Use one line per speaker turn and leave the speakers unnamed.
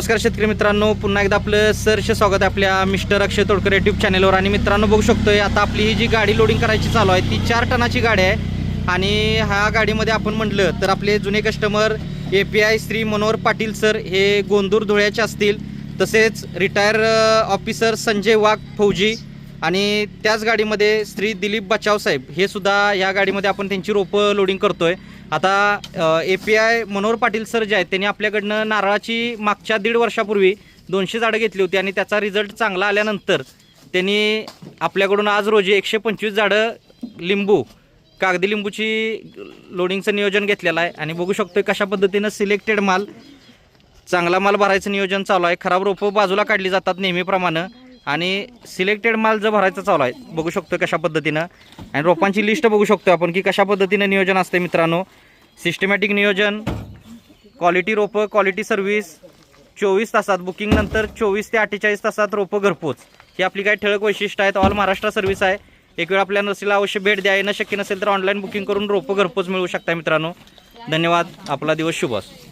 नमस्कार शेतकरी मित्रांनो, पुन्हा एकदा आपलं सहर्ष स्वागत आहे आपल्या मिस्टर अक्षय तोडकर यूट्यूब चॅनलवर। आणि मित्रांनो बघू शकतोय आता आपली ही जी गाडी लोडिंग करायची चालू आहे ती 4 टनाची गाडी आहे। आणि ह्या गाडीमध्ये आपण म्हटलं तर आपले जुने customer API Shri Manohar Patil sir हे गोंदूर धुळ्याचे असतील, तसेच रिटायर ऑफिसर संजय वाघ फौजी आणि त्याच गाडीमध्ये श्री दिलीप बचाव साहेब हे सुद्धा या गाडीमध्ये आपण त्यांची रोपं लोडिंग करतोय। आता API मनोहर पाटील सर जे आहेत त्यांनी आपल्याकडनं नारळाची मागच्या 1.5 वर्षापूर्वी 200 झाडं घेतली होती आणि त्याचा रिझल्ट चांगला आल्यानंतर त्यांनी आपल्याकडून आज रोजी 125 झाडं लिंबू कागदी लिंबूची लोडिंगचं नियोजन घेतलेलं आहे। आणि बघू शकतोय कशा पद्धतीनं सिलेक्टेड माल चांगला माल भरायचं नियोजन चालू आहे। खराब रोपं बाजूला काढली जातात नेहमीप्रमाणे आणि सिलेक्टेड माल जो भरायचा चालू आहे बघू शकतो कशा पद्धतीनं। आणि रोपांची लिस्ट बघू शकतो आपण की कशा पद्धतीने नियोजन असते मित्रांनो। सिस्टमॅटिक नियोजन, क्वालिटी रोपं, क्वालिटी सर्व्हिस, 24 तासात बुकिंग नंतर 24 ते 48 तासात रोपं घरपोच ही आपली काही ठळक वैशिष्ट्य आहेत। ऑल महाराष्ट्र सर्व्हिस आहे। एक वेळ आपल्या नर्सरीला अवश्य भेट द्या, येणं शक्य नसेल तर ऑनलाईन बुकिंग करून रोपं घरपोच मिळवू शकता मित्रांनो। धन्यवाद, आपला दिवस शुभ असो।